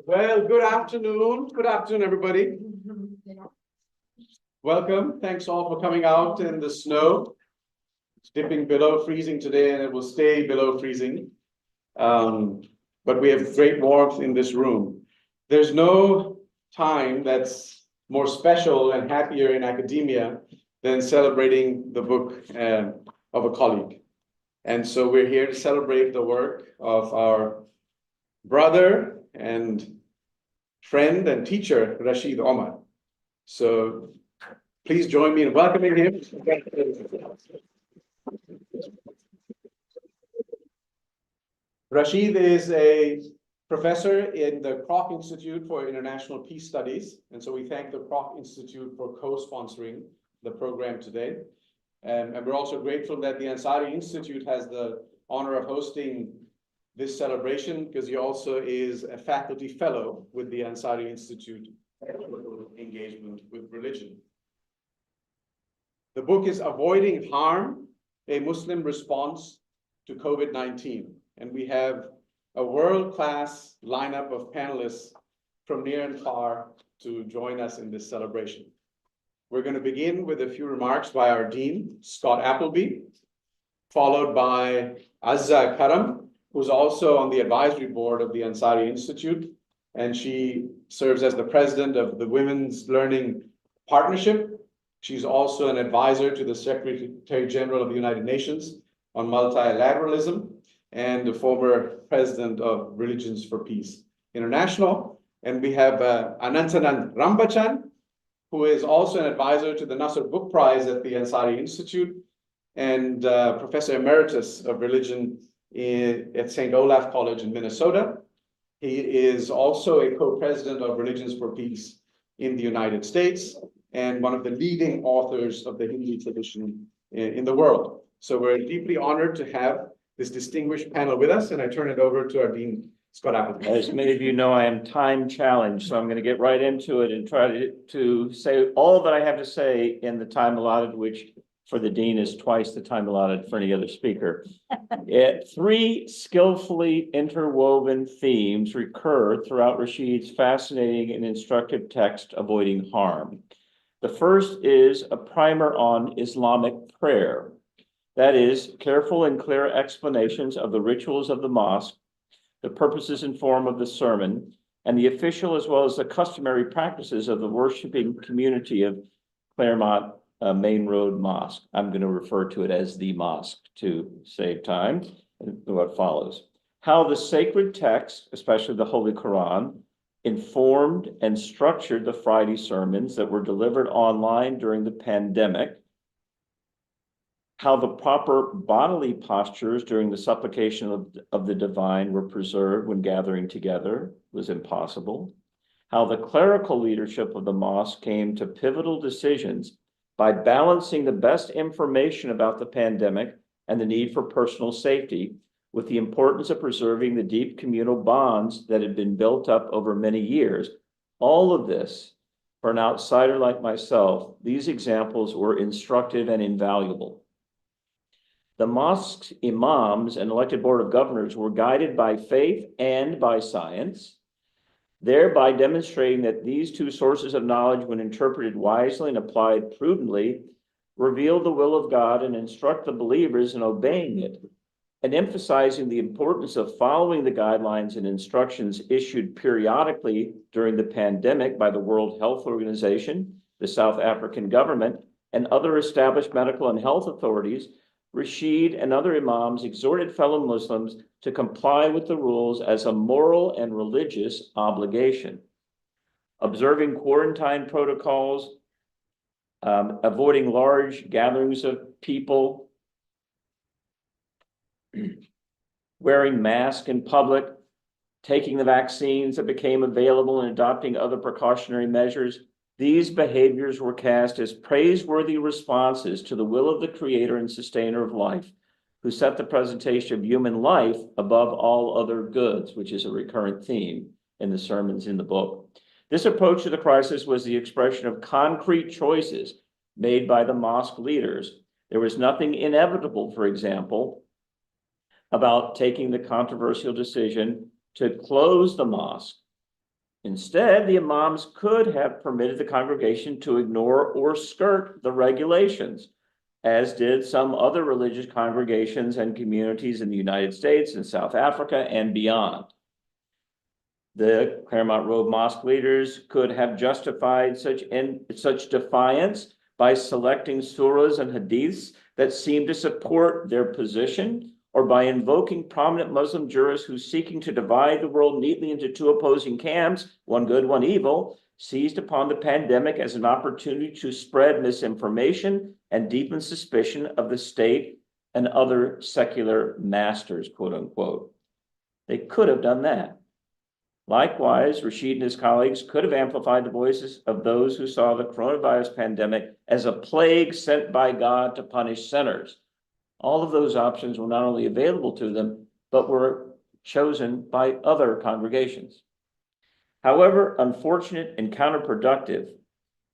Well, good afternoon. Good afternoon, everybody. Welcome. Thanks all for coming out in the snow. It's dipping below freezing today, and it will stay below freezing. But we have great warmth in this room. There's no time that's more special and happier in academia than celebrating the book of a colleague. And so we're here to celebrate the work of our brother and friend and teacher, Rashied Omar. So please join me in welcoming him. Rashied is a professor in the Kroc Institute for International Peace Studies. And so we thank the Kroc Institute for co-sponsoring the program today. And we're also grateful that the Ansari Institute has the honor of hosting this celebration because he also is a faculty fellow with the Ansari Institute engagement with religion. The book is Avoiding Harm, a Muslim Response to COVID-19. And we have a world-class lineup of panelists from near and far to join us in this celebration. We're going to begin with a few remarks by our dean, Scott Appleby, followed by Azza Karam, who's also on the advisory board of the Ansari Institute, and she serves as the president of the Women's Learning Partnership. She's also an advisor to the Secretary General of the United Nations on multilateralism and the former president of Religions for Peace International. And we have Anantanand Rambachan, who is also an advisor to the Nasser Book Prize at the Ansari Institute and professor emeritus of religion at St. Olaf College in Minnesota. He is also a co-president of Religions for Peace in the United States and one of the leading authors of the Hindi tradition in the world. So we're deeply honored to have this distinguished panel with us, and I turn it over to our dean, Scott Appleby. As many of you know, I am time challenged, so I'm going to get right into it and try to say all that I have to say in the time allotted, which for the dean is twice the time allotted for any other speaker. Three skillfully interwoven themes recur throughout Rashied's fascinating and instructive text, Avoiding Harm. The first is a primer on Islamic prayer. That is, careful and clear explanations of the rituals of the mosque, the purposes and form of the sermon, and the official as well as the customary practices of the worshiping community of Claremont Main Road Mosque. I'm going to refer to it as the mosque to save time. And what follows. How the sacred text, especially the Holy Quran, informed and structured the Friday sermons that were delivered online during the pandemic. How the proper bodily postures during the supplication of the divine were preserved when gathering together was impossible. How the clerical leadership of the mosque came to pivotal decisions by balancing the best information about the pandemic and the need for personal safety with the importance of preserving the deep communal bonds that had been built up over many years. All of this, for an outsider like myself, these examples were instructive and invaluable. The mosque's imams and elected board of governors were guided by faith and by science, thereby demonstrating that these two sources of knowledge, when interpreted wisely and applied prudently, reveal the will of God and instruct the believers in obeying it, and emphasizing the importance of following the guidelines and instructions issued periodically during the pandemic by the World Health Organization, the South African government, and other established medical and health authorities. Rashied and other imams exhorted fellow Muslims to comply with the rules as a moral and religious obligation. Observing quarantine protocols, avoiding large gatherings of people, wearing masks in public, taking the vaccines that became available and adopting other precautionary measures. These behaviors were cast as praiseworthy responses to the will of the creator and sustainer of life, who set the presentation of human life above all other goods, which is a recurrent theme in the sermons in the book. This approach to the crisis was the expression of concrete choices made by the mosque leaders. There was nothing inevitable, for example, about taking the controversial decision to close the mosque. Instead, the imams could have permitted the congregation to ignore or skirt the regulations, as did some other religious congregations and communities in the United States and South Africa and beyond. The Claremont Road Mosque leaders could have justified such defiance by selecting surahs and hadiths that seem to support their position, or by invoking prominent Muslim jurists who, seeking to divide the world neatly into two opposing camps, one good, one evil, seized upon the pandemic as an opportunity to spread misinformation and deepen suspicion of the state and other secular masters, quote unquote. They could have done that. Likewise, Rashied and his colleagues could have amplified the voices of those who saw the coronavirus pandemic as a plague sent by God to punish sinners. All of those options were not only available to them, but were chosen by other congregations. However unfortunate and counterproductive,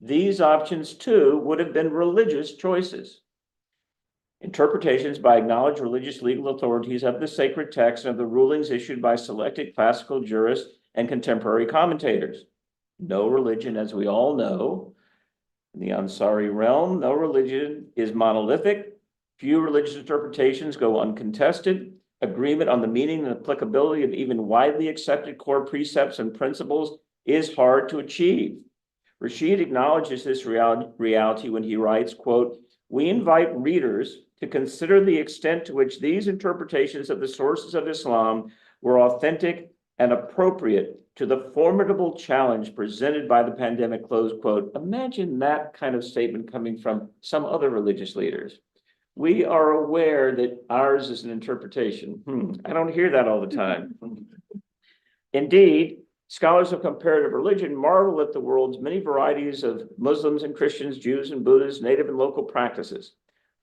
these options too would have been religious choices. Interpretations by acknowledged religious legal authorities of the sacred text and of the rulings issued by selected classical jurists and contemporary commentators. No religion, as we all know, in the Ansari realm, no religion is monolithic. Few religious interpretations go uncontested. Agreement on the meaning and applicability of even widely accepted core precepts and principles is hard to achieve. Rashied acknowledges this reality when he writes, quote, "We invite readers to consider the extent to which these interpretations of the sources of Islam were authentic and appropriate to the formidable challenge presented by the pandemic," close quote. Imagine that kind of statement coming from some other religious leaders. We are aware that ours is an interpretation. I don't hear that all the time. Indeed, scholars of comparative religion marvel at the world's many varieties of Muslims and Christians, Jews and Buddhists, native and local practices.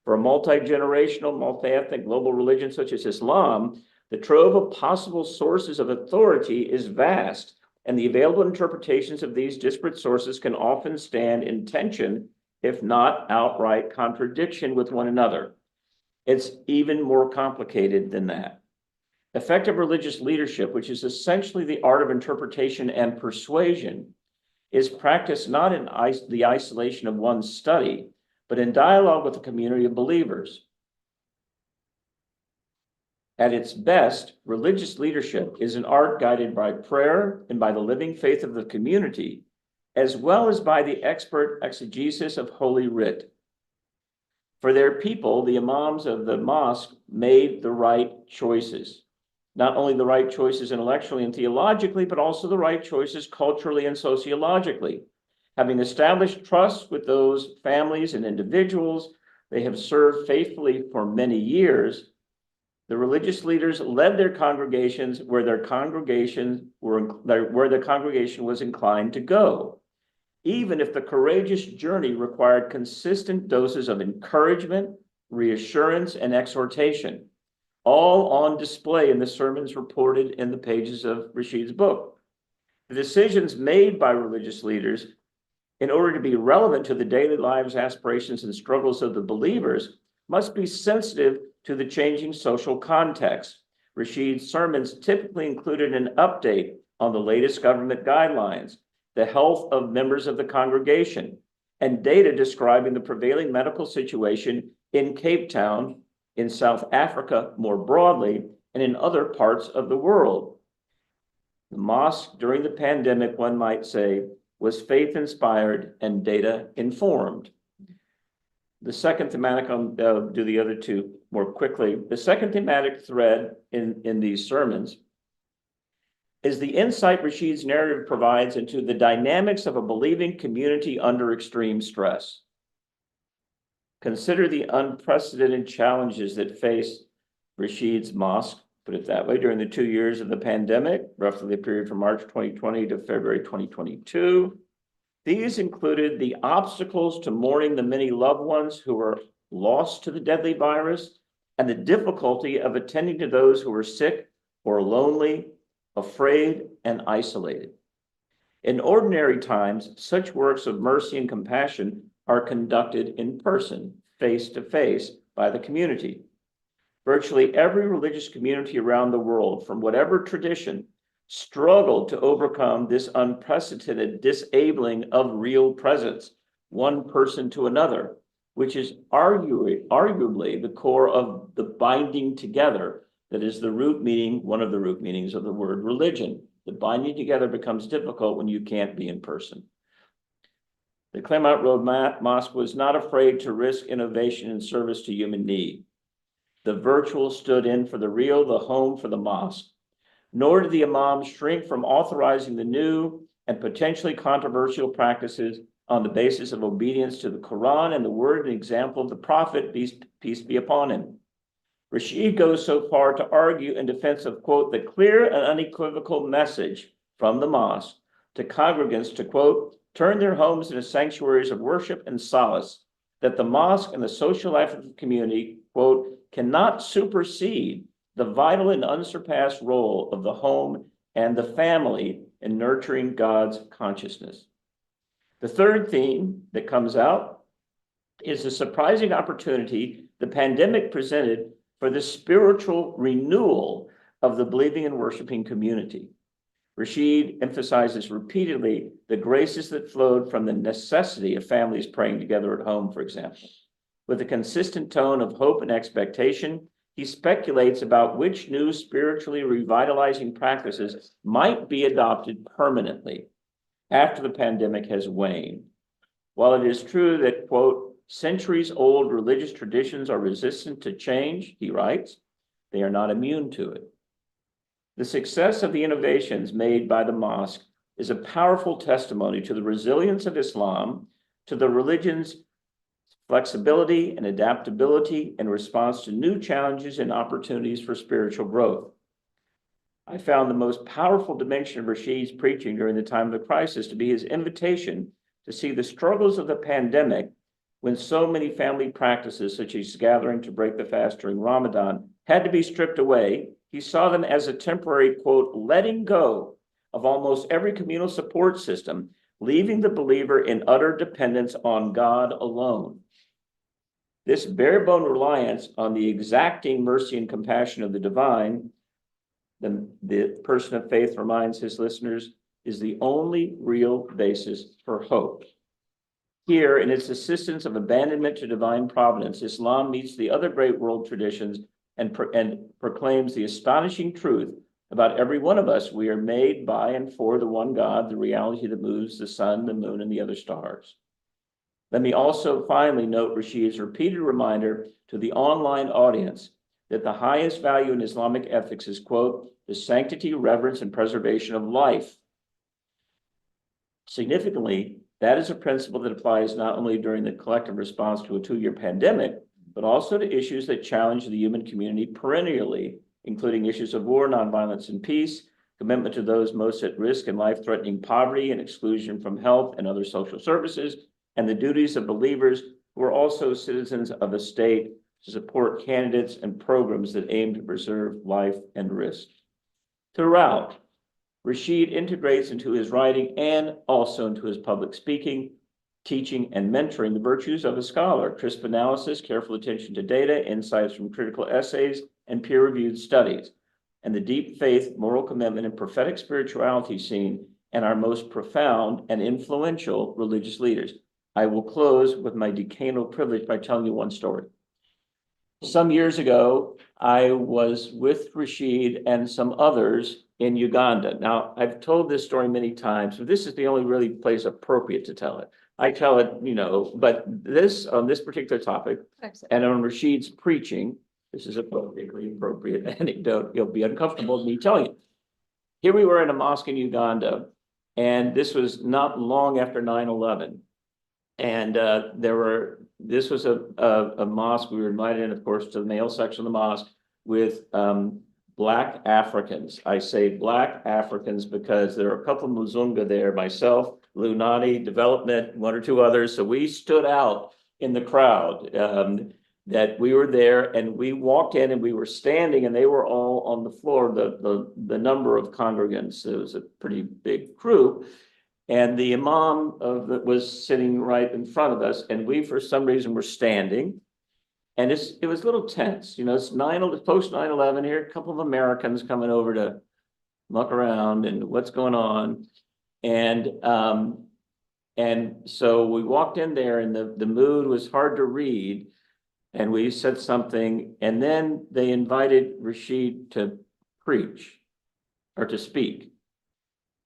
For a multi-generational, multi-ethnic global religion such as Islam, the trove of possible sources of authority is vast, and the available interpretations of these disparate sources can often stand in tension, if not outright contradiction with one another. It's even more complicated than that. Effective religious leadership, which is essentially the art of interpretation and persuasion, is practiced not in the isolation of one study, but in dialogue with a community of believers. At its best, religious leadership is an art guided by prayer and by the living faith of the community, as well as by the expert exegesis of Holy Writ. For their people, the imams of the mosque made the right choices. Not only the right choices intellectually and theologically, but also the right choices culturally and sociologically. Having established trust with those families and individuals they have served faithfully for many years, the religious leaders led their congregations where the congregation was inclined to go, even if the courageous journey required consistent doses of encouragement, reassurance, and exhortation, all on display in the sermons reported in the pages of Rashied's book. The decisions made by religious leaders in order to be relevant to the daily lives, aspirations, and struggles of the believers must be sensitive to the changing social context. Rashied's sermons typically included an update on the latest government guidelines, the health of members of the congregation, and data describing the prevailing medical situation in Cape Town, in South Africa more broadly, and in other parts of the world. The mosque during the pandemic, one might say, was faith-inspired and data-informed. The second thematic, I'll do the other two more quickly. The second thematic thread in these sermons is the insight Rashied's narrative provides into the dynamics of a believing community under extreme stress. Consider the unprecedented challenges that face Rashied's mosque, put it that way, during the 2 years of the pandemic, roughly the period from March 2020 to February 2022. These included the obstacles to mourning the many loved ones who were lost to the deadly virus, and the difficulty of attending to those who were sick or lonely, afraid, and isolated. In ordinary times, such works of mercy and compassion are conducted in person, face to face, by the community. Virtually every religious community around the world, from whatever tradition, struggled to overcome this unprecedented disabling of real presence, one person to another, which is arguably the core of the binding together that is the root meaning, one of the root meanings of the word religion. The binding together becomes difficult when you can't be in person. The Claremont Road Mosque was not afraid to risk innovation in service to human need. The virtual stood in for the real, the home for the mosque. Nor did the imams shrink from authorizing the new and potentially controversial practices on the basis of obedience to the Quran and the word and example of the Prophet, peace be upon him. Rashied goes so far to argue in defense of, quote, the clear and unequivocal message from the mosque to congregants to, quote, turn their homes into sanctuaries of worship and solace, that the mosque and the social life of the community, quote, cannot supersede the vital and unsurpassed role of the home and the family in nurturing God's consciousness. The third theme that comes out is the surprising opportunity the pandemic presented for the spiritual renewal of the believing and worshiping community. Rashied emphasizes repeatedly the graces that flowed from the necessity of families praying together at home, for example. With a consistent tone of hope and expectation, he speculates about which new spiritually revitalizing practices might be adopted permanently after the pandemic has waned. While it is true that, quote, centuries-old religious traditions are resistant to change, he writes, they are not immune to it. The success of the innovations made by the mosque is a powerful testimony to the resilience of Islam, to the religion's flexibility and adaptability in response to new challenges and opportunities for spiritual growth. I found the most powerful dimension of Rashied's preaching during the time of the crisis to be his invitation to see the struggles of the pandemic when so many family practices, such as gathering to break the fast during Ramadan, had to be stripped away. He saw them as a temporary, quote, letting go of almost every communal support system, leaving the believer in utter dependence on God alone. This bare-bone reliance on the exacting mercy and compassion of the divine, the person of faith reminds his listeners, is the only real basis for hope. Here, in its insistence of abandonment to divine providence, Islam meets the other great world traditions and proclaims the astonishing truth about every one of us. We are made by and for the one God, the reality that moves the sun, the moon, and the other stars. Let me also finally note Rashied's repeated reminder to the online audience that the highest value in Islamic ethics is, quote, the sanctity, reverence, and preservation of life. Significantly, that is a principle that applies not only during the collective response to a 2-year pandemic, but also to issues that challenge the human community perennially, including issues of war, nonviolence, and peace, commitment to those most at risk in life-threatening poverty and exclusion from health and other social services, and the duties of believers who are also citizens of a state to support candidates and programs that aim to preserve life and risk. Throughout, Rashied integrates into his writing and also into his public speaking, teaching, and mentoring the virtues of a scholar: crisp analysis, careful attention to data, insights from critical essays, and peer-reviewed studies, and the deep faith, moral commitment, and prophetic spirituality seen in our most profound and influential religious leaders. I will close with my decanal privilege by telling you one story. Some years ago, I was with Rashied and some others in Uganda. Now, I've told this story many times, but this is the only really place appropriate to tell it. I tell it, but this, on this particular topic, and on Rashied's preaching, this is a politically appropriate anecdote. You'll be uncomfortable with me telling you. Here we were in a mosque in Uganda, and this was not long after 9/11. And this was a mosque. We were invited in, of course, to the male section of the mosque with Black Africans. I say Black Africans because there are a couple of Muzunga there, myself, Lunati, Development, one or two others. So we stood out in the crowd that we were there, and we walked in and we were standing and they were all on the floor, the number of congregants. It was a pretty big crew. And the imam was sitting right in front of us, and we, for some reason, were standing. And it was a little tense. It's post 9/11 here, a couple of Americans coming over to look around and what's going on. And so we walked in there and the mood was hard to read. And we said something, and then they invited Rashied to preach or to speak.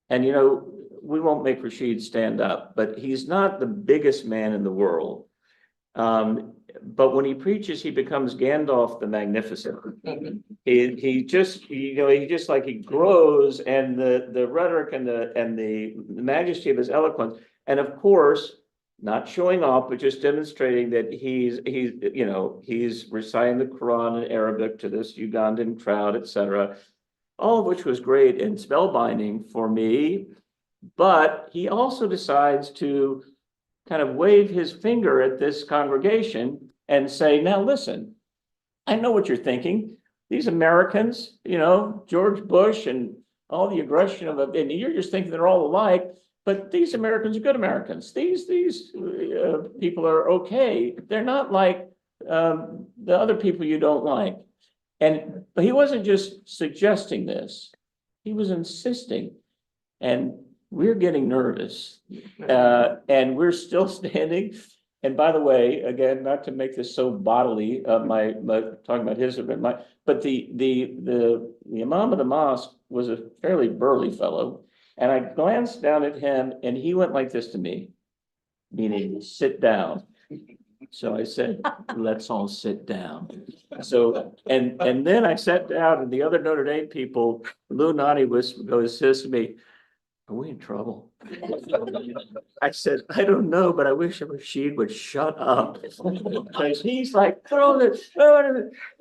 And, you know, we won't make Rashied stand up, but he's not the biggest man in the world. But when he preaches, he becomes Gandalf the Magnificent. He just, you know, he grows, and the rhetoric and the majesty of his eloquence, and of course, not showing off, but just demonstrating that he's reciting the Quran in Arabic to this Ugandan crowd, etc. All of which was great and spellbinding for me. But he also decides to kind of wave his finger at this congregation and say, now listen, I know what you're thinking. These Americans, you know, George Bush and all the aggression and you're just thinking they're all alike. But these Americans are good Americans. These people are okay. They're not like the other people you don't like. But he wasn't just suggesting this. He was insisting. And we're getting nervous. And we're still standing. And by the way, again, not to make this so bodily, my talking about his event, but the imam of the mosque was a fairly burly fellow. And I glanced down at him and he went like this to me, meaning sit down. So I said, let's all sit down. So, and then I sat down and the other Notre Dame people, Lou Nani says to me, are we in trouble? I said, I don't know, but I wish Rashied would shut up. Because he's like, throw it.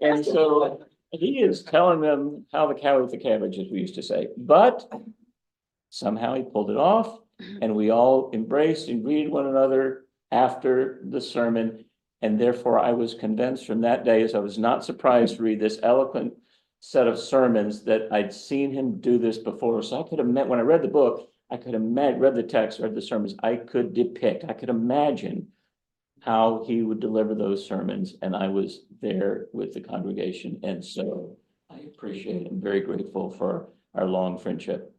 And so he is telling them how the cow ate the cabbage, as we used to say. But somehow he pulled it off, and we all embraced and greeted one another after the sermon. And therefore, I was convinced from that day, as I was not surprised to read this eloquent set of sermons, that I'd seen him do this before. So I could have when I read the book, I could have read the text, read the sermons, I could imagine how he would deliver those sermons. And I was there with the congregation. And so I appreciate it. I'm very grateful for our long friendship.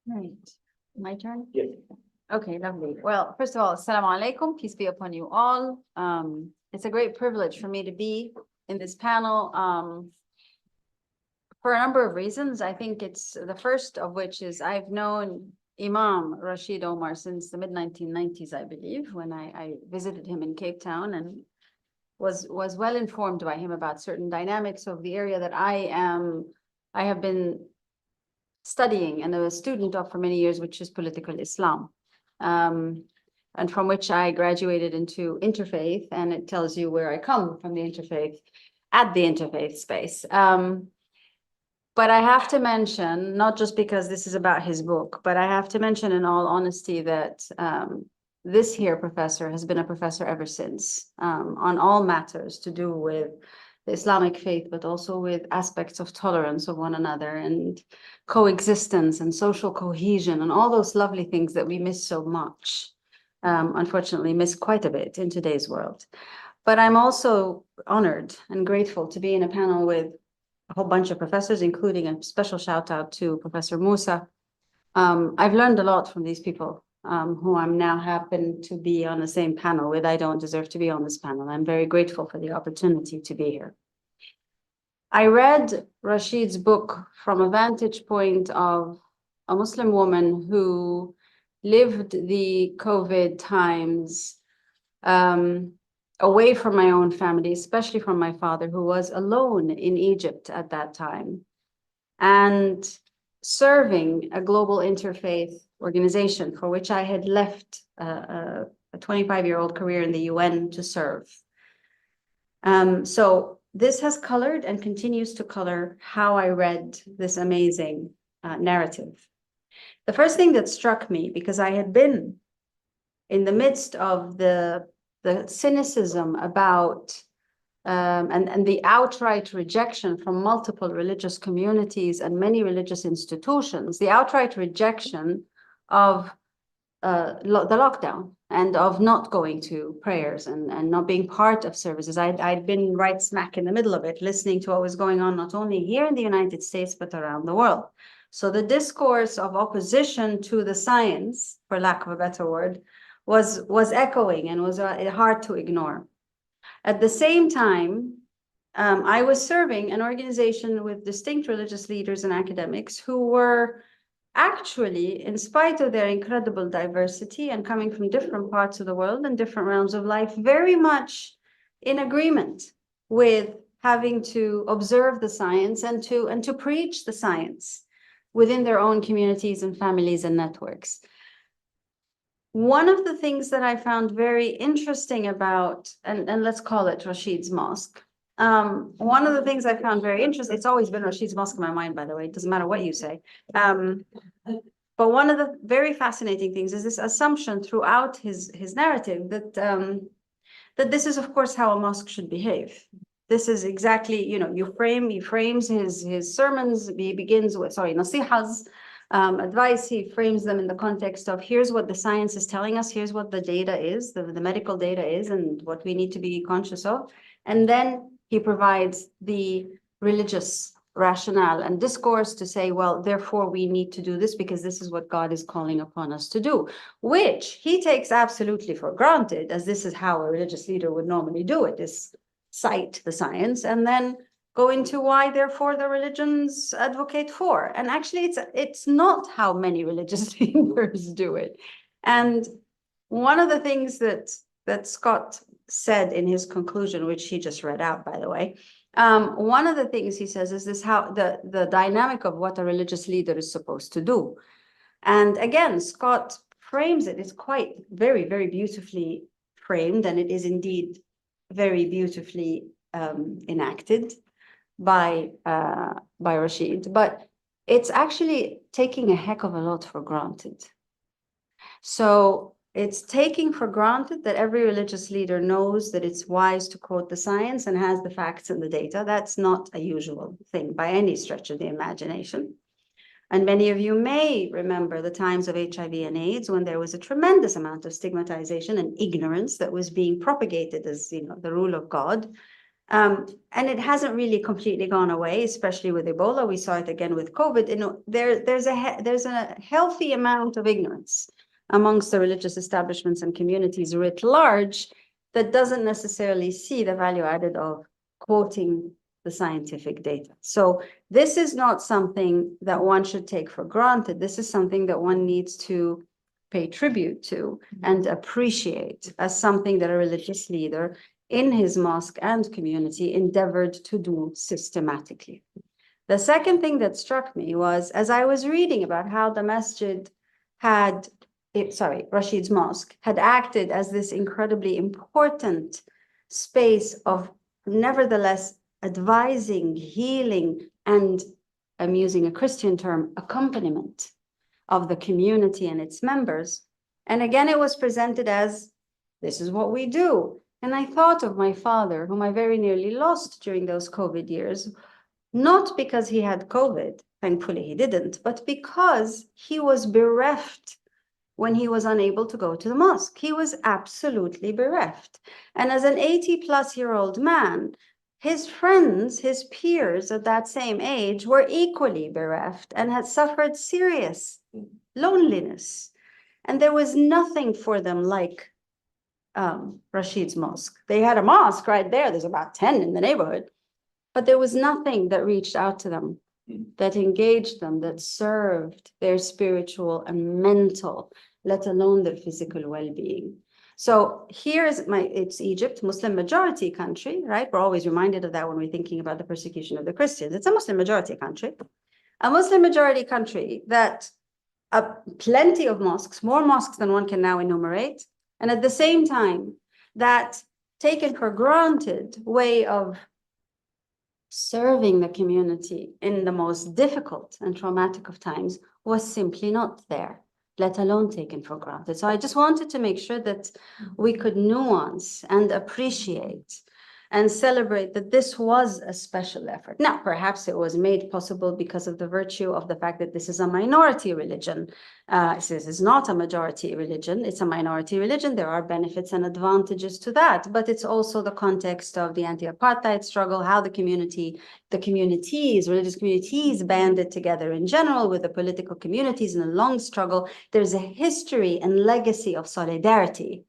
Right. My turn? Yes. Okay, lovely. Well, first of all, assalamu alaikum, peace be upon you all. It's a great privilege for me to be in this panel for a number of reasons. I think it's the first of which is I've known Imam Rashied Omar since the mid-1990s, I believe, when I visited him in Cape Town and was well informed by him about certain dynamics of the area that I have been studying and a student of for many years, which is political Islam. And from which I graduated into interfaith, and it tells you where I come from the interfaith, at the interfaith space. But I have to mention, not just because this is about his book, but I have to mention in all honesty that this here professor has been a professor ever since, on all matters to do with the Islamic faith, but also with aspects of tolerance of one another and coexistence and social cohesion and all those lovely things that we miss so much, unfortunately miss quite a bit in today's world. But I'm also honored and grateful to be in a panel with a whole bunch of professors, including a special shout out to Professor Musa. I've learned a lot from these people who I'm now happen to be on the same panel with. I don't deserve to be on this panel. I'm very grateful for the opportunity to be here. I read Rashied's book from a vantage point of a Muslim woman who lived the COVID times away from my own family, especially from my father, who was alone in Egypt at that time, and serving a global interfaith organization for which I had left a 25-year-old career in the UN to serve. So this has colored and continues to color how I read this amazing narrative. The first thing that struck me, because I had been in the midst of the cynicism about and the outright rejection from multiple religious communities and many religious institutions, the outright rejection of the lockdown and of not going to prayers and not being part of services. I'd been right smack in the middle of it, listening to what was going on, not only here in the United States, but around the world. So the discourse of opposition to the science, for lack of a better word, was echoing and was hard to ignore. At the same time, I was serving an organization with distinct religious leaders and academics who were actually, in spite of their incredible diversity and coming from different parts of the world and different realms of life, very much in agreement with having to observe the science and to preach the science within their own communities and families and networks. One of the things that I found very interesting about, and let's call it Rashied's Mosque, one of the things I found very interesting, it's always been Rashied's Mosque in my mind, by the way, it doesn't matter what you say. But one of the very fascinating things is this assumption throughout his narrative that that this is, of course, how a mosque should behave. This is exactly, he frames his sermons, he begins with, nasihas, advice, he frames them in the context of here's what the science is telling us, here's what the data is, the medical data is, and what we need to be conscious of. And then he provides the religious rationale and discourse to say, well, therefore we need to do this because this is what God is calling upon us to do, which he takes absolutely for granted, as this is how a religious leader would normally do it, is cite the science and then go into why, therefore, the religions advocate for. And actually, it's not how many religious leaders do it. And one of the things that Scott said in his conclusion, which he just read out, by the way, one of the things he says is this: how the dynamic of what a religious leader is supposed to do. And again, Scott frames it. It's quite very, very beautifully framed, and it is indeed very beautifully enacted by Rashied, but it's actually taking a heck of a lot for granted. So it's taking for granted that every religious leader knows that it's wise to quote the science and has the facts and the data. That's not a usual thing by any stretch of the imagination. And many of you may remember the times of HIV and AIDS when there was a tremendous amount of stigmatization and ignorance that was being propagated as, the rule of God. And it hasn't really completely gone away, especially with Ebola. We saw it again with COVID. There's a healthy amount of ignorance amongst the religious establishments and communities writ large that doesn't necessarily see the value added of quoting the scientific data. So this is not something that one should take for granted. This is something that one needs to pay tribute to and appreciate as something that a religious leader in his mosque and community endeavored to do systematically. The second thing that struck me was, as I was reading about how the masjid Rashied's Mosque had acted as this incredibly important space of nevertheless advising, healing, and I'm using a Christian term, accompaniment of the community and its members. And again, it was presented as, this is what we do. And I thought of my father, whom I very nearly lost during those COVID years, not because he had COVID, thankfully he didn't, but because he was bereft when he was unable to go to the mosque. He was absolutely bereft. And as an 80-plus-year-old man, his friends, his peers at that same age were equally bereft and had suffered serious loneliness. And there was nothing for them like Rashied's Mosque. They had a mosque right there. There's about 10 in the neighborhood. But there was nothing that reached out to them, that engaged them, that served their spiritual and mental, let alone their physical well-being. So it's Egypt, Muslim majority country, right? We're always reminded of that when we're thinking about the persecution of the Christians. It's a Muslim majority country. A Muslim majority country that plenty of mosques, more mosques than one can now enumerate. And at the same time, that taken for granted way of serving the community in the most difficult and traumatic of times was simply not there, let alone taken for granted. So I just wanted to make sure that we could nuance and appreciate and celebrate that this was a special effort. Now, perhaps it was made possible because of the virtue of the fact that this is a minority religion. This is not a majority religion, it's a minority religion. There are benefits and advantages to that, but it's also the context of the anti-apartheid struggle, how the communities, religious communities banded together in general with the political communities in a long struggle. There's a history and legacy of solidarity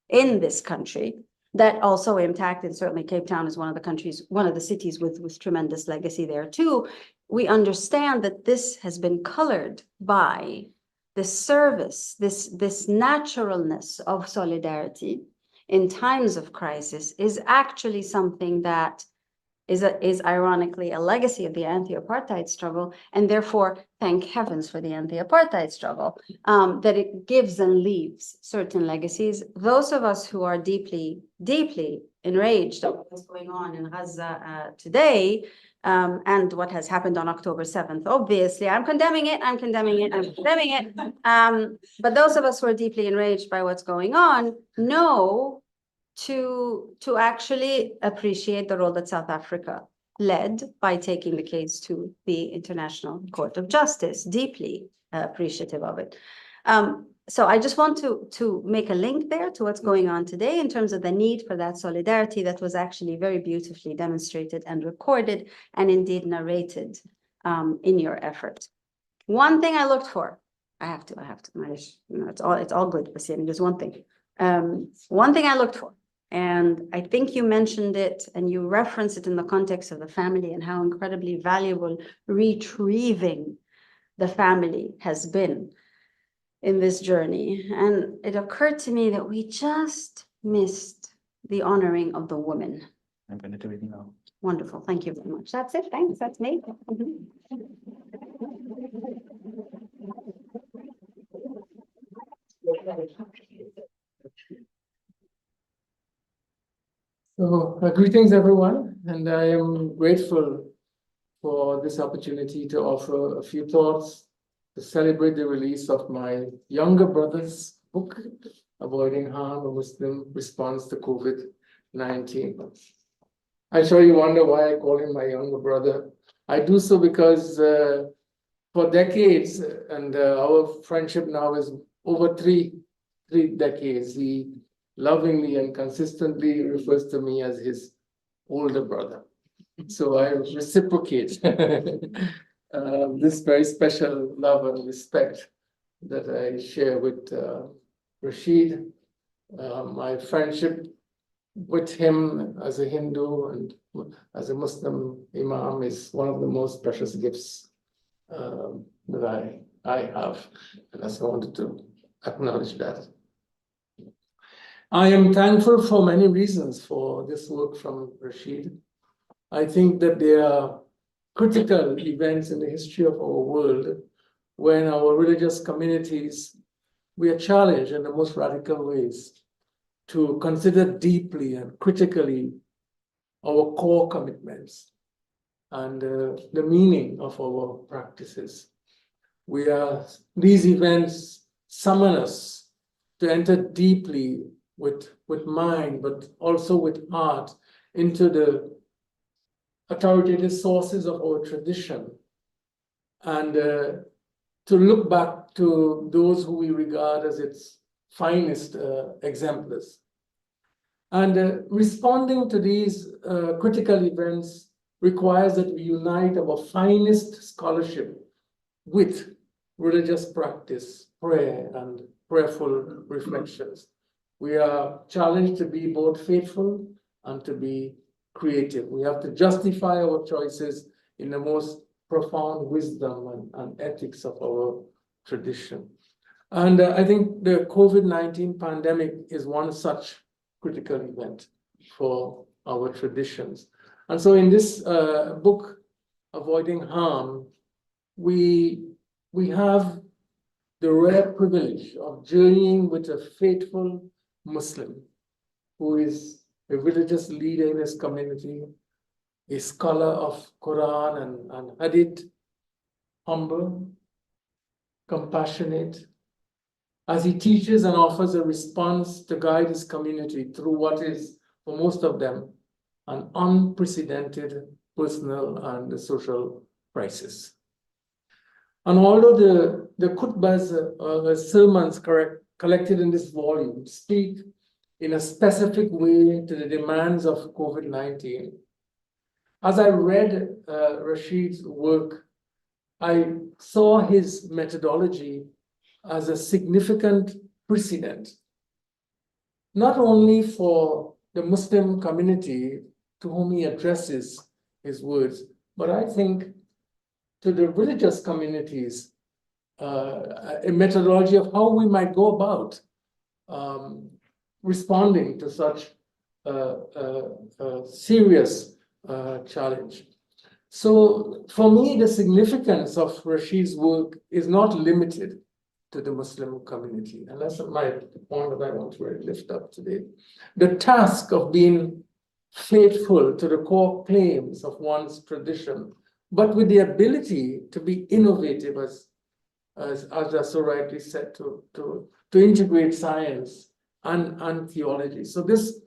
in this country that also intact, and certainly Cape Town is one of the cities with tremendous legacy there too. We understand that this has been colored by this service, this naturalness of solidarity in times of crisis is actually something that is ironically a legacy of the anti-apartheid struggle, and therefore thank heavens for the anti-apartheid struggle, that it gives and leaves certain legacies. Those of us who are deeply, deeply enraged at what's going on in Gaza today, and what has happened on October 7th, obviously, I'm condemning it. But those of us who are deeply enraged by what's going on know to actually appreciate the role that South Africa led by taking the case to the International Court of Justice, deeply appreciative of it. So I just want to make a link there to what's going on today in terms of the need for that solidarity that was actually very beautifully demonstrated and recorded and indeed narrated in your effort. One thing I looked for, I have to, it's all good, but there's one thing. One thing I looked for, and I think you mentioned it and you reference it in the context of the family and how incredibly valuable retrieving the family has been in this journey. And it occurred to me that we just missed the honoring of the women. I'm going to do it now. Wonderful. Thank you very much. That's it. Thanks. That's me. So, greetings everyone, and I am grateful for this opportunity to offer a few thoughts to celebrate the release of my younger brother's book, Avoiding Harm, a Muslim Response to COVID-19. I'm sure you wonder why I call him my younger brother. I do so because for decades, and our friendship now is over three decades, he lovingly and consistently refers to me as his older brother. So I reciprocate this very special love and respect that I share with Rashied. My friendship with him as a Hindu and as a Muslim imam is one of the most precious gifts that I have, and I wanted to acknowledge that. I am thankful for many reasons for this work from Rashied. I think that there are critical events in the history of our world when our religious communities, we are challenged in the most radical ways to consider deeply and critically our core commitments and the meaning of our practices. These events summon us to enter deeply with mind, but also with heart into the authoritative sources of our tradition, and to look back to those who we regard as its finest exemplars. And responding to these critical events requires that we unite our finest scholarship with religious practice, prayer, and prayerful reflections. We are challenged to be both faithful and to be creative. We have to justify our choices in the most profound wisdom and ethics of our tradition. And I think the COVID-19 pandemic is one such critical event for our traditions. And so in this book, Avoiding Harm, we have the rare privilege of journeying with a faithful Muslim who is a religious leader in his community, a scholar of Quran and Hadith, humble, compassionate, as he teaches and offers a response to guide his community through what is, for most of them, an unprecedented personal and social crisis. And although the khutbahs, sermons collected in this volume speak in a specific way to the demands of COVID-19, as I read Rashied's work, I saw his methodology as a significant precedent, not only for the Muslim community to whom he addresses his words, but I think to the religious communities, a methodology of how we might go about responding to such serious challenge. So for me, the significance of Rashied's work is not limited to the Muslim community. And that's my point that I want to really lift up today. The task of being faithful to the core claims of one's tradition, but with the ability to be innovative, as I so rightly said, to integrate science and theology. So this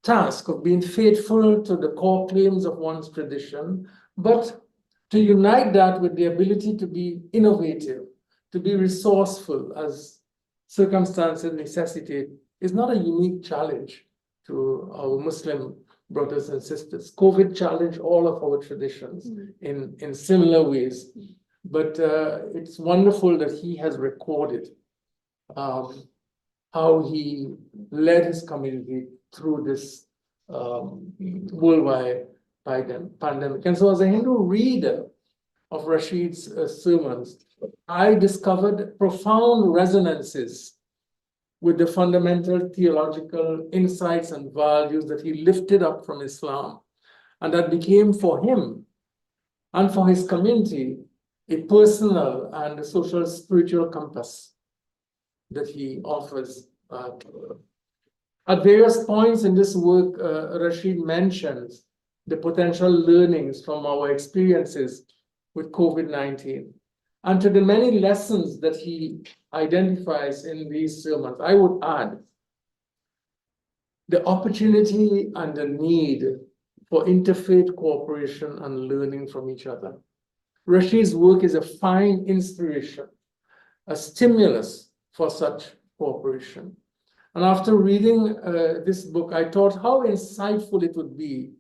task of being faithful to the core claims of one's tradition, but to unite that with the ability to be innovative, to be resourceful as circumstances necessitate, is not a unique challenge to our Muslim brothers and sisters. COVID challenged all of our traditions in similar ways, but it's wonderful that he has recorded how he led his community through this worldwide pandemic. And so as a Hindu reader of Rashied's sermons, I discovered profound resonances with the fundamental theological insights and values that he lifted up from Islam, and that became for him and for his community a personal and a social spiritual compass that he offers. At various points in this work, Rashied mentions the potential learnings from our experiences with COVID-19. And to the many lessons that he identifies in these sermons, I would add the opportunity and the need for interfaith cooperation and learning from each other. Rashied's work is a fine inspiration, a stimulus for such cooperation. And after reading this book, I thought how insightful it would be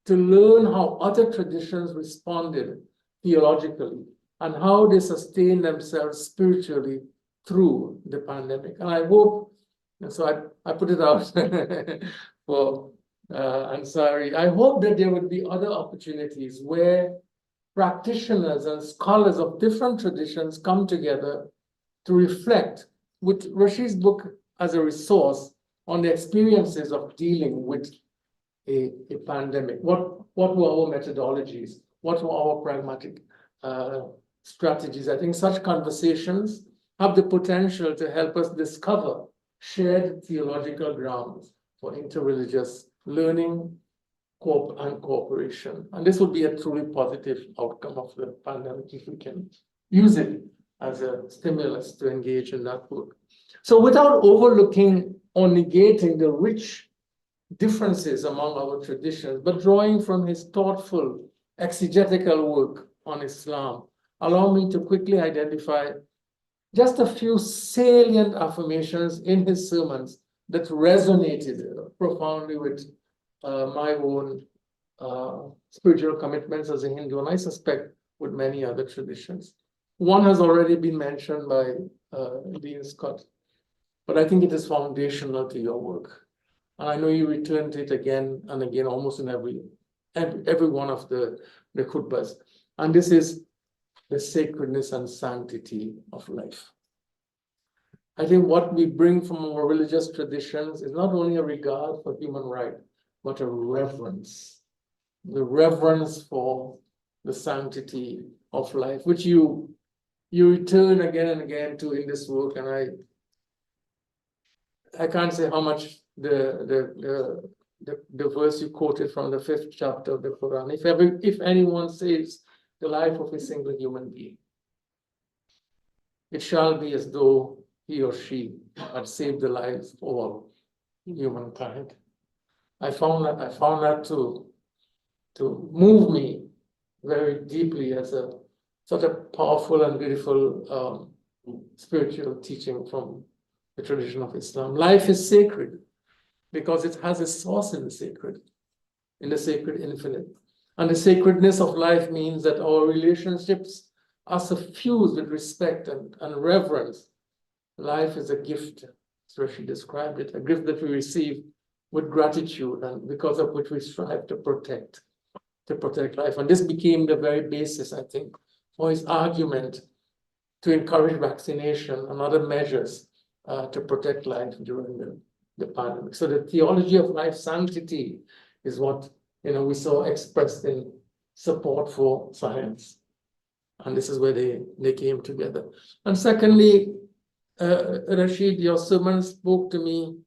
to learn how other traditions responded theologically and how they sustained themselves spiritually through the pandemic. And I hope, and so I put it out for Ansari, I hope that there would be other opportunities where practitioners and scholars of different traditions come together to reflect with Rashied's book as a resource on the experiences of dealing with a pandemic. What were our methodologies? What were our pragmatic strategies? I think such conversations have the potential to help us discover shared theological grounds for interreligious learning and cooperation. And this would be a truly positive outcome of the pandemic if we can use it as a stimulus to engage in that work. So without overlooking or negating the rich differences among our traditions, but drawing from his thoughtful exegetical work on Islam, allow me to quickly identify just a few salient affirmations in his sermons that resonated profoundly with my own spiritual commitments as a Hindu, and I suspect with many other traditions. One has already been mentioned by Dean Scott, but I think it is foundational to your work. And I know you return to it again and again, almost in every one of the khutbahs. And this is the sacredness and sanctity of life. I think what we bring from our religious traditions is not only a regard for human rights, but a reverence, the reverence for the sanctity of life, which you return again and again to in this work. And I can't say how much the verse you quoted from the 5th chapter of the Quran. If anyone saves the life of a single human being, it shall be as though he or she had saved the lives of all humankind. I found that to move me very deeply as a such a powerful and beautiful spiritual teaching from the tradition of Islam. Life is sacred because it has a source in the sacred infinite. And the sacredness of life means that our relationships are suffused with respect and reverence. Life is a gift, as Rashied described it, a gift that we receive with gratitude and because of which we strive to protect life. And this became the very basis, I think, for his argument to encourage vaccination and other measures to protect life during the pandemic. So the theology of life sanctity is what we saw expressed in support for science. And this is where they came together. And secondly, Rashied, your sermon spoke to me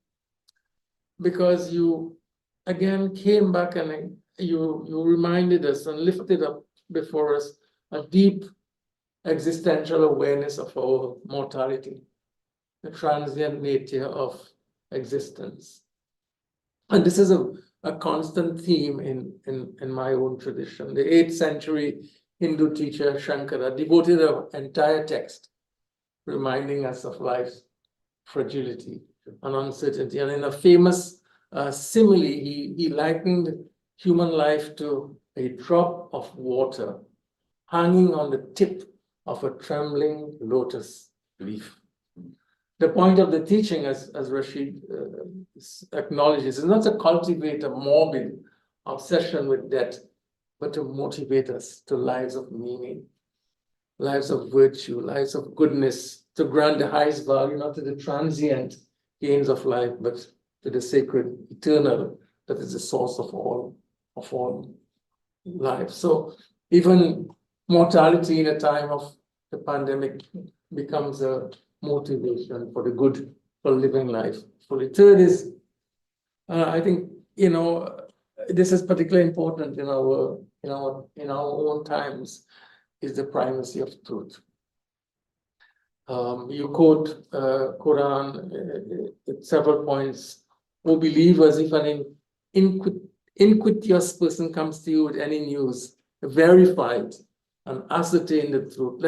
because you again came back and you reminded us and lifted up before us a deep existential awareness of our mortality, the transient nature of existence. And this is a constant theme in my own tradition. The 8th century Hindu teacher Shankara devoted an entire text reminding us of life's fragility and uncertainty. And in a famous simile, he likened human life to a drop of water hanging on the tip of a trembling lotus leaf. The point of the teaching, as Rashied acknowledges, is not to cultivate a morbid obsession with death, but to motivate us to lives of meaning, lives of virtue, lives of goodness, to grant the highest value, not to the transient gains of life, but to the sacred, eternal, that is the source of all life. So even mortality in a time of the pandemic becomes a motivation for the good, for living life fully. Third is, I think, this is particularly important in our own times, is the primacy of truth. You quote Quran at several points. O believers, if an inquisitive person comes to you with any news, verify it and ascertain the truth.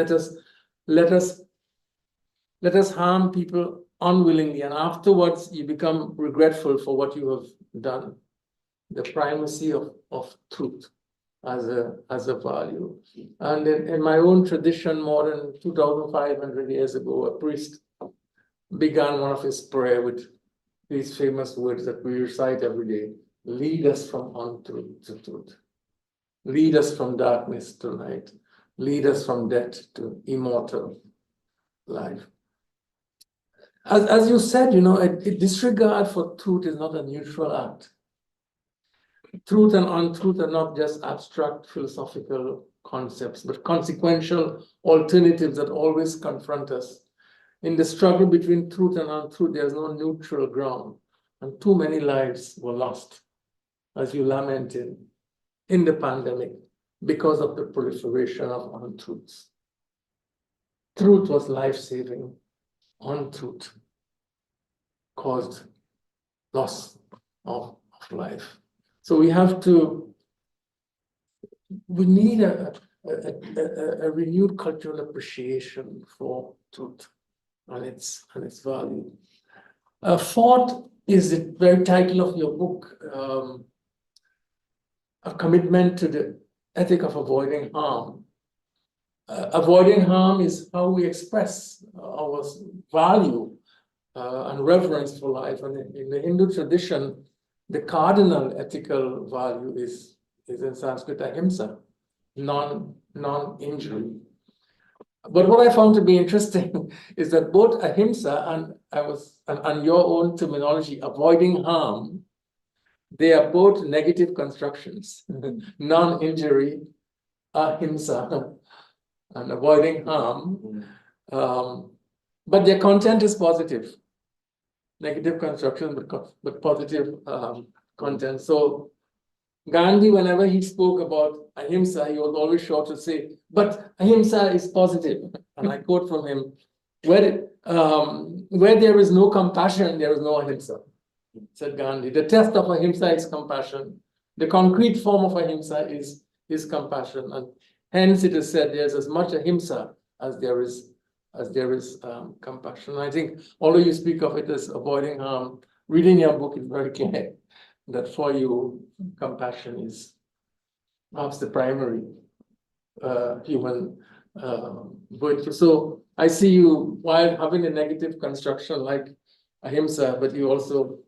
Let us harm people unwillingly, and afterwards you become regretful for what you have done. The primacy of truth as a value. And in my own tradition, more than 2,500 years ago, a priest began one of his prayers with these famous words that we recite every day: lead us from untruth to truth. Lead us from darkness to light. Lead us from death to immortal life. As you said, a disregard for truth is not a neutral act. Truth and untruth are not just abstract philosophical concepts, but consequential alternatives that always confront us. In the struggle between truth and untruth, there's no neutral ground, and too many lives were lost, as you lamented, in the pandemic because of the proliferation of untruths. Truth was life-saving. Untruth caused loss of life. So we need a renewed cultural appreciation for truth and its value. Fourth is the very title of your book, a commitment to the ethic of avoiding harm. Avoiding harm is how we express our value and reverence for life. And in the Hindu tradition, the cardinal ethical value is in Sanskrit ahimsa, non-injury. But what I found to be interesting is that both ahimsa and your own terminology, avoiding harm, they are both negative constructions. Non-injury, ahimsa, and avoiding harm, but their content is positive. Negative construction, but positive content. So Gandhi, whenever he spoke about ahimsa, he was always sure to say, but ahimsa is positive. And I quote from him, where there is no compassion, there is no ahimsa. said Gandhi. The test of ahimsa is compassion. The concrete form of ahimsa is compassion. And hence it is said there's as much ahimsa as there is compassion. I think although you speak of it as avoiding harm, reading your book is very clear that for you, compassion is perhaps the primary human virtue. So I see you, while having a negative construction like ahimsa, but you also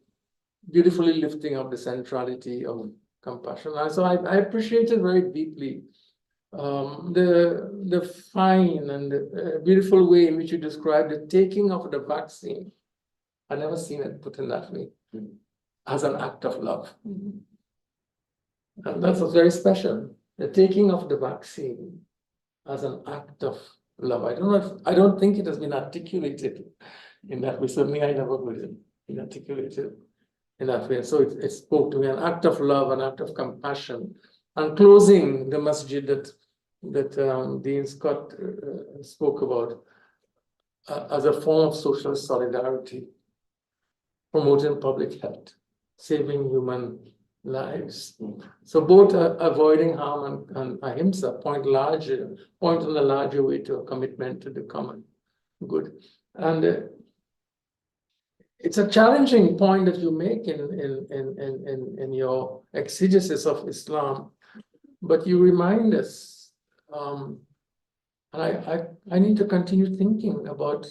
beautifully lifting up the centrality of compassion. And so I appreciated very deeply the fine and the beautiful way in which you described the taking of the vaccine. I've never seen it put in that way, as an act of love. And that's very special. The taking of the vaccine as an act of love. I don't think it has been articulated in that way. Certainly I never heard it been articulated in that way. So it spoke to me, an act of love, an act of compassion. And closing the masjid that Dean Scott spoke about as a form of social solidarity, promoting public health, saving human lives. So both avoiding harm and ahimsa point in a larger way to a commitment to the common good. And it's a challenging point that you make in your exegesis of Islam, but you remind us, and I need to continue thinking about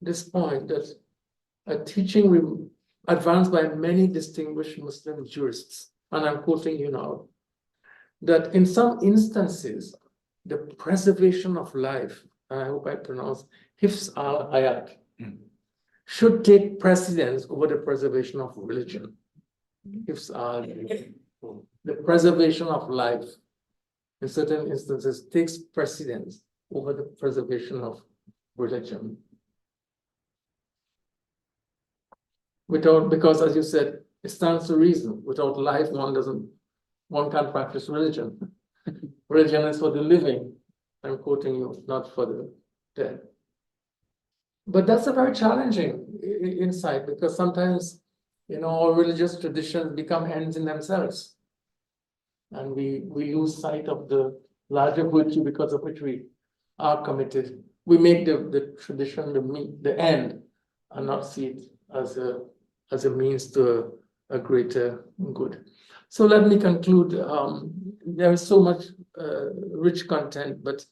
this point, that a teaching advanced by many distinguished Muslim jurists, and I'm quoting you now, that in some instances, the preservation of life, and I hope I pronounce Hifz al-Hayat, should take precedence over the preservation of religion. Hifz al-Hayat, the preservation of life, in certain instances, takes precedence over the preservation of religion. Because as you said, it stands to reason. Without life, one can't practice religion. Religion is for the living. I'm quoting you, not for the dead. But that's a very challenging insight, because sometimes, all religious traditions become ends in themselves. And we lose sight of the larger virtue because of which we are committed. We make the tradition the end, and not see it as a means to a greater good. So let me conclude. There is so much rich content, but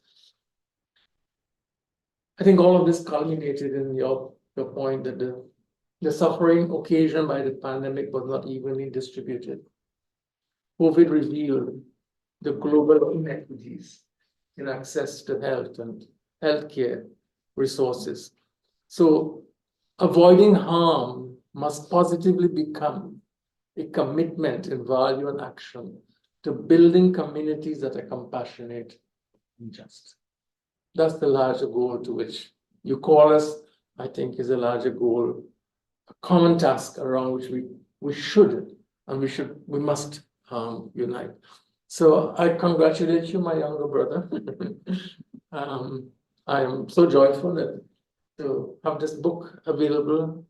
I think all of this culminated in your point that the suffering occasioned by the pandemic was not evenly distributed. COVID revealed the global inequities in access to health and healthcare resources. So avoiding harm must positively become a commitment in value and action to building communities that are compassionate and just. That's the larger goal to which you call us, I think, is a larger goal, a common task around which we should and we must unite. So I congratulate you, my younger brother. I am so joyful to have this book available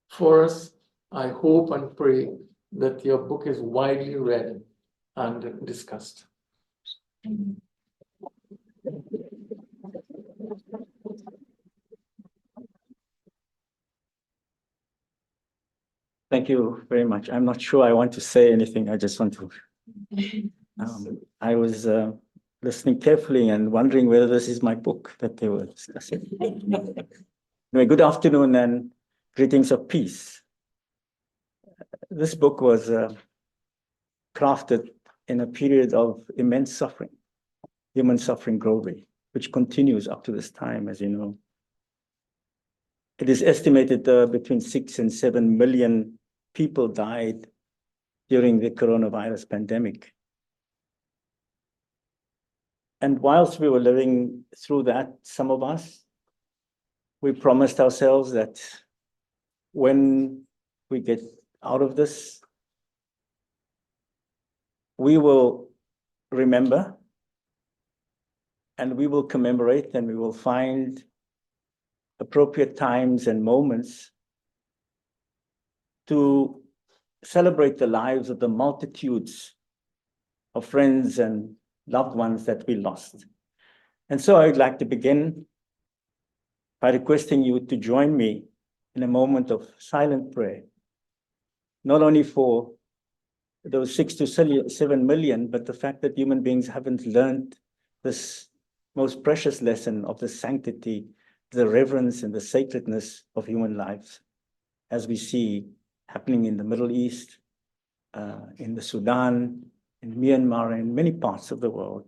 for us. I hope and pray that your book is widely read and discussed. Thank you very much. I'm not sure I want to say anything. I just want to. I was listening carefully and wondering whether this is my book that they were discussing. Anyway, good afternoon and greetings of peace. This book was crafted in a period of immense suffering, human suffering globally, which continues up to this time, as you know. It is estimated between 6 and 7 million people died during the coronavirus pandemic. And whilst we were living through that, some of us, we promised ourselves that when we get out of this, we will remember and we will commemorate and we will find appropriate times and moments to celebrate the lives of the multitudes of friends and loved ones that we lost. And so I'd like to begin by requesting you to join me in a moment of silent prayer, not only for those 6 to 7 million, but the fact that human beings haven't learned this most precious lesson of the sanctity, the reverence, and the sacredness of human lives, as we see happening in the Middle East, in the Sudan, in Myanmar, and many parts of the world.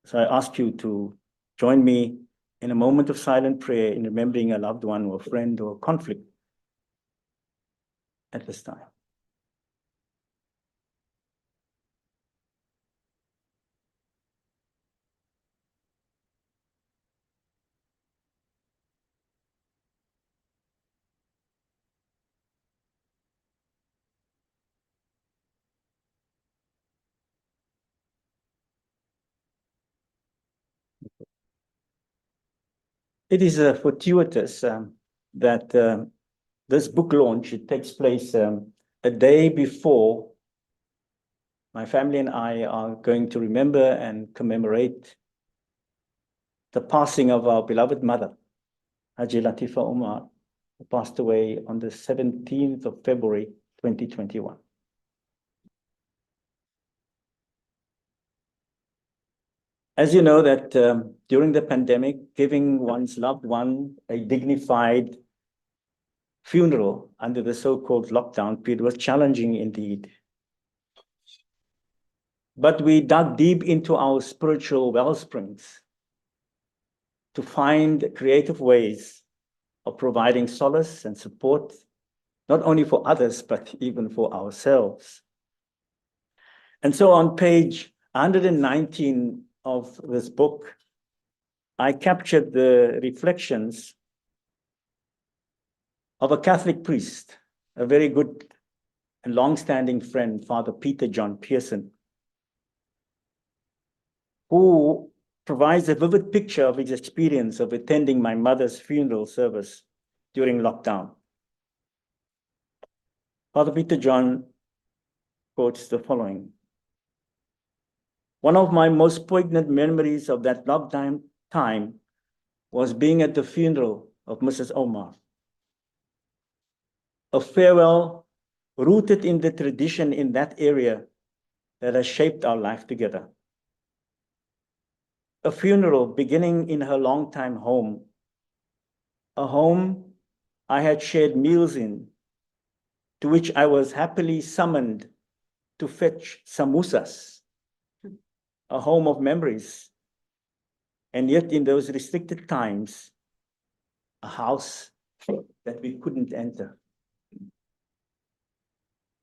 So I ask you to join me in a moment of silent prayer in remembering a loved one or a friend or a conflict at this time. It is fortuitous that this book launch, it takes place a day before my family and I are going to remember and commemorate the passing of our beloved mother, Haji Latifa Omar, who passed away on the 17th of February, 2021. As you know that during the pandemic, giving one's loved one a dignified funeral under the so-called lockdown period was challenging indeed. But we dug deep into our spiritual wellsprings to find creative ways of providing solace and support, not only for others, but even for ourselves. And so on page 119 of this book, I captured the reflections of a Catholic priest, a very good and long-standing friend, Father Peter John Pearson, who provides a vivid picture of his experience of attending my mother's funeral service during lockdown. Father Peter John quotes the following: "One of my most poignant memories of that lockdown time was being at the funeral of Mrs. Omar, a farewell rooted in the tradition in that area that has shaped our life together. A funeral beginning in her longtime home, a home I had shared meals in, to which I was happily summoned to fetch samosas, a home of memories, and yet in those restricted times, a house that we couldn't enter.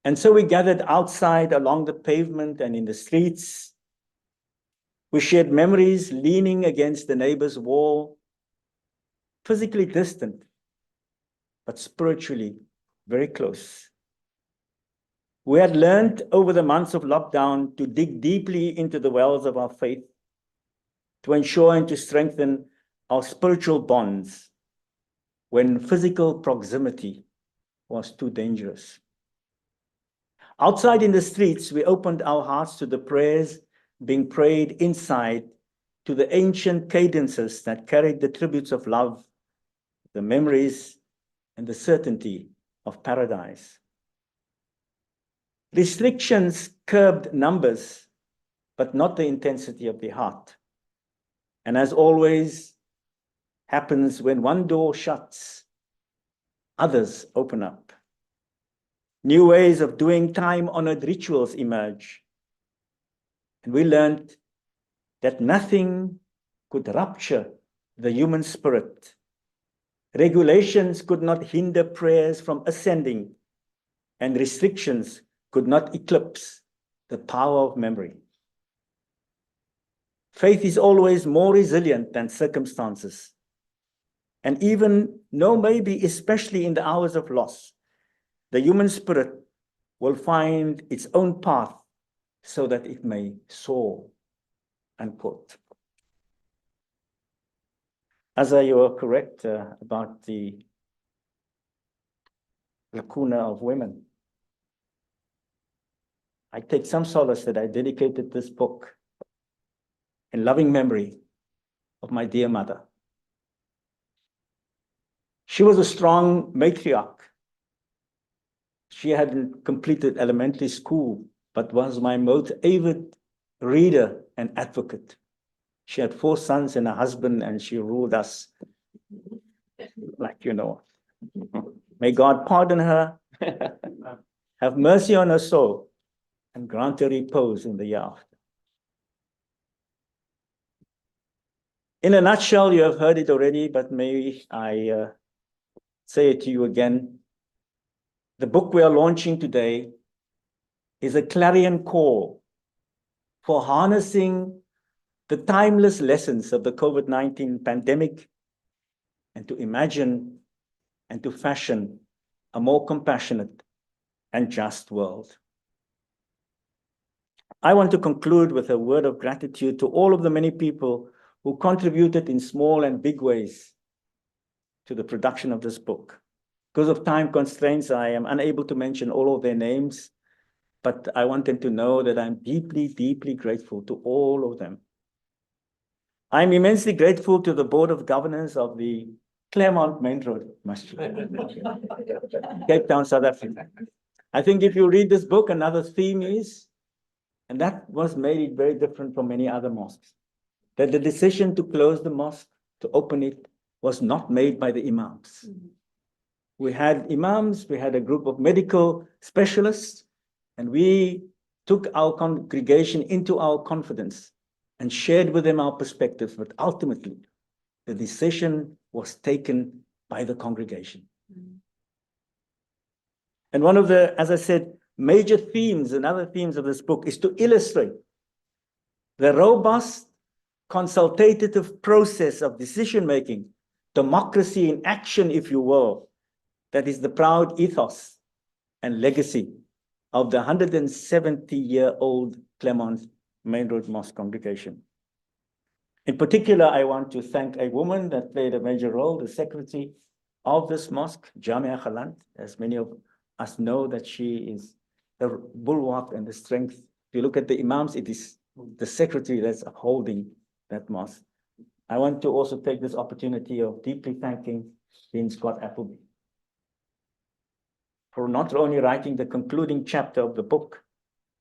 And so we gathered outside along the pavement and in the streets. We shared memories leaning against the neighbor's wall, physically distant, but spiritually very close. We had learned over the months of lockdown to dig deeply into the wells of our faith, to ensure and to strengthen our spiritual bonds when physical proximity was too dangerous. Outside in the streets, we opened our hearts to the prayers being prayed inside, to the ancient cadences that carried the tributes of love, the memories, and the certainty of paradise. Restrictions curbed numbers, but not the intensity of the heart. And as always happens when one door shuts, others open up. New ways of doing time-honored rituals emerge. And we learned that nothing could rupture the human spirit. Regulations could not hinder prayers from ascending, and restrictions could not eclipse the power of memory. Faith is always more resilient than circumstances. And even though maybe especially in the hours of loss, the human spirit will find its own path so that it may soar, unquote. Asa, you are correct about the lacuna of women. I take some solace that I dedicated this book in loving memory of my dear mother. She was a strong matriarch. She hadn't completed elementary school, but was my most avid reader and advocate. She had 4 sons and a husband, and she ruled us like you know. May God pardon her, have mercy on her soul, and grant her repose in the year after. In a nutshell, you have heard it already, but may I say it to you again. The book we are launching today is a clarion call for harnessing the timeless lessons of the COVID-19 pandemic and to imagine and to fashion a more compassionate and just world. I want to conclude with a word of gratitude to all of the many people who contributed in small and big ways to the production of this book. Because of time constraints, I am unable to mention all of their names, but I want them to know that I'm deeply, deeply grateful to all of them. I'm immensely grateful to the Board of Governors of the Claremont Main Road Mosque, Cape Town, South Africa. I think if you read this book, another theme is, and that was made it very different from many other mosques, that the decision to close the mosque, to open it, was not made by the imams. We had imams, we had a group of medical specialists, and we took our congregation into our confidence and shared with them our perspectives, but ultimately, the decision was taken by the congregation. And one of the, as I said, major themes and other themes of this book is to illustrate the robust consultative process of decision-making, democracy in action, if you will, that is the proud ethos and legacy of the 170-year-old Claremont Main Road Mosque congregation. In particular, I want to thank a woman that played a major role, the secretary of this mosque, Jamia Khalant. As many of us know, that she is the bulwark and the strength. If you look at the imams, it is the secretary that's upholding that mosque. I want to also take this opportunity of deeply thanking Dean Scott Appleby for not only writing the concluding chapter of the book,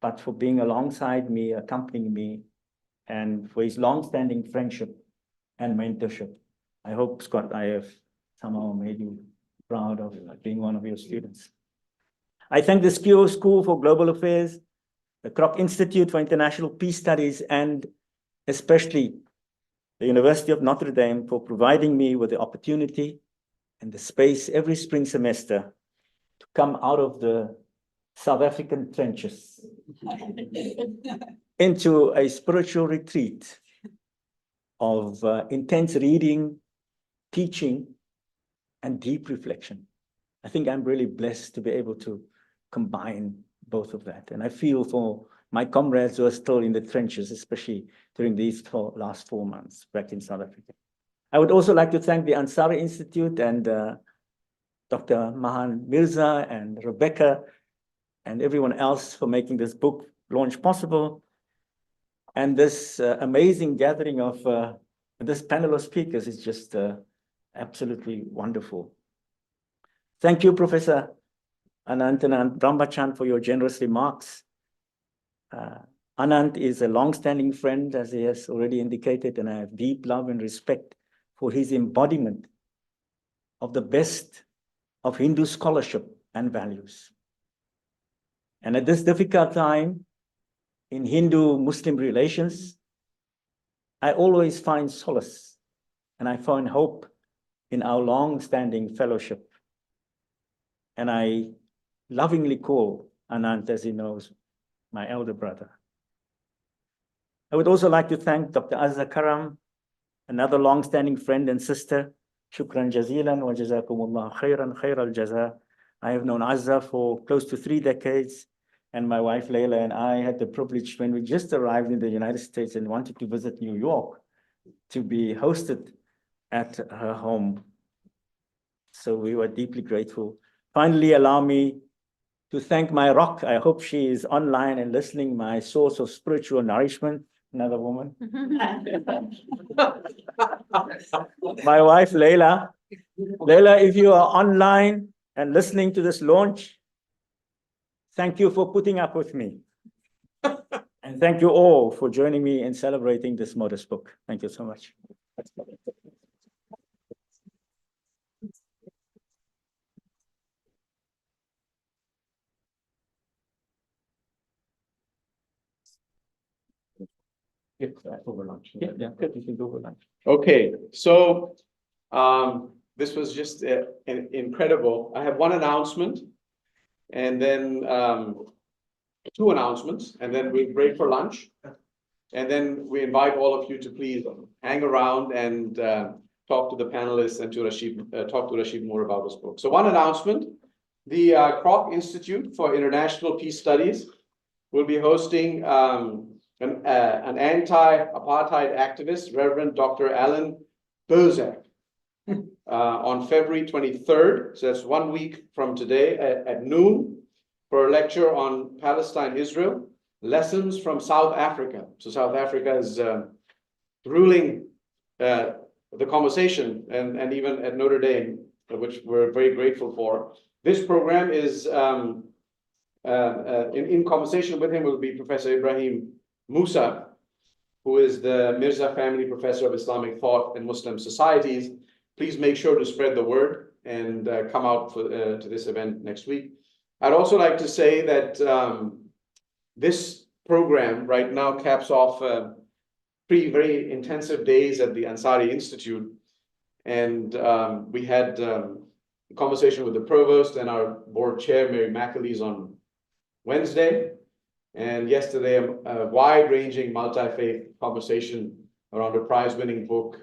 but for being alongside me, accompanying me, and for his long-standing friendship and mentorship. I hope, Scott, I have somehow made you proud of being one of your students. I thank the SKIO School for Global Affairs, the Kroc Institute for International Peace Studies, and especially the University of Notre Dame for providing me with the opportunity and the space every spring semester to come out of the South African trenches into a spiritual retreat of intense reading, teaching, and deep reflection. I think I'm really blessed to be able to combine both of that. And I feel for my comrades who are still in the trenches, especially during these last 4 months back in South Africa. I would also like to thank the Ansari Institute and Dr. Mahan Mirza and Rebecca and everyone else for making this book launch possible. And this amazing gathering of this panel of speakers is just absolutely wonderful. Thank you, Professor Anant and Brahmachan, for your generous remarks. Anant is a long-standing friend, as he has already indicated, and I have deep love and respect for his embodiment of the best of Hindu scholarship and values. And at this difficult time in Hindu-Muslim relations, I always find solace and I find hope in our long-standing fellowship. And I lovingly call Anant, as he knows, my elder brother. I would also like to thank Dr. Azza Karam, another long-standing friend and sister. Shukran jazilan wa jazakumullah khairan al jaza. I have known Azza for close to 3 decades, and my wife Layla and I had the privilege when we just arrived in the United States and wanted to visit New York to be hosted at her home. So we were deeply grateful finally, allow me to thank my rock. I hope she is online and listening, my source of spiritual nourishment, another woman. My wife, Leila. Leila, if you are online and listening to this launch, thank you for putting up with me. And thank you all for joining me in celebrating this modest book. Thank you so much. Over lunch. Yeah, good. You can go over lunch. Okay, so this was just incredible. I have one announcement and then two announcements, and then we break for lunch. And then we invite all of you to please hang around and talk to the panelists and to talk to Rashied more about his book. So one announcement, the Kroc Institute for International Peace Studies will be hosting an anti-apartheid activist, Reverend Dr. Alan Bozak, on February 23rd. So that's 1 week from today at noon for a lecture on Palestine, Israel, lessons from South Africa. So South Africa is ruling the conversation and even at Notre Dame, which we're very grateful for. This program is in conversation with him will be Professor Ibrahim Musa, who is the Mirza Family Professor of Islamic Thought and Muslim Societies. Please make sure to spread the word and come out to this event next week. I'd also like to say that this program right now caps off 3 very intensive days at the Ansari Institute. And we had a conversation with the provost and our board chair, Mary McAleese, on Wednesday. And yesterday, a wide-ranging multi-faith conversation around a prize-winning book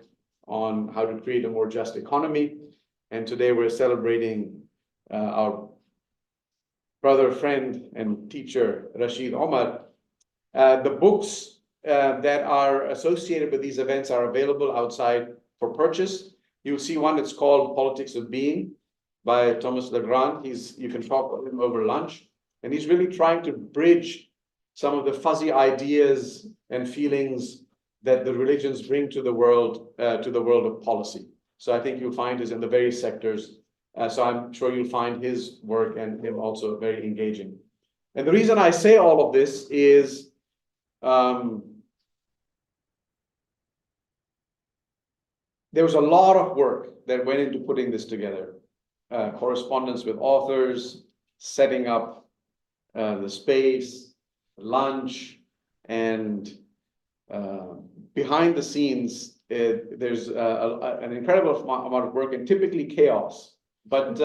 on how to create a more just economy. And today we're celebrating our brother, friend, and teacher, Rashied Omar. The books that are associated with these events are available outside for purchase. You'll see one that's called Politics of Being by Thomas Legrand. You can talk with him over lunch. And he's really trying to bridge some of the fuzzy ideas and feelings that the religions bring to the world of policy. So I think you'll find this in the various sectors. So I'm sure you'll find his work and him also very engaging. And the reason I say all of this is there was a lot of work that went into putting this together. Correspondence with authors, setting up the space, lunch, and behind the scenes, there's an incredible amount of work and typically chaos. But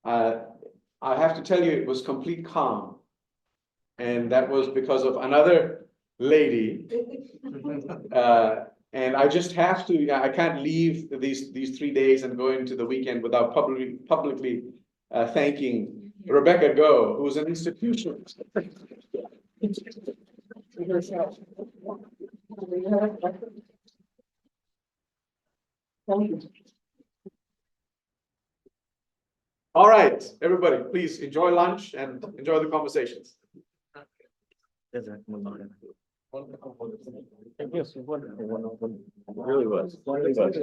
I have to tell you, it was complete calm. And that was because of another lady. And I just have to, I can't leave these 3 days and go into the weekend without publicly thanking Rebecca Go, who's an institution. All right, everybody, please enjoy lunch and enjoy the conversations. Yes, wonderful. It really was. Really was.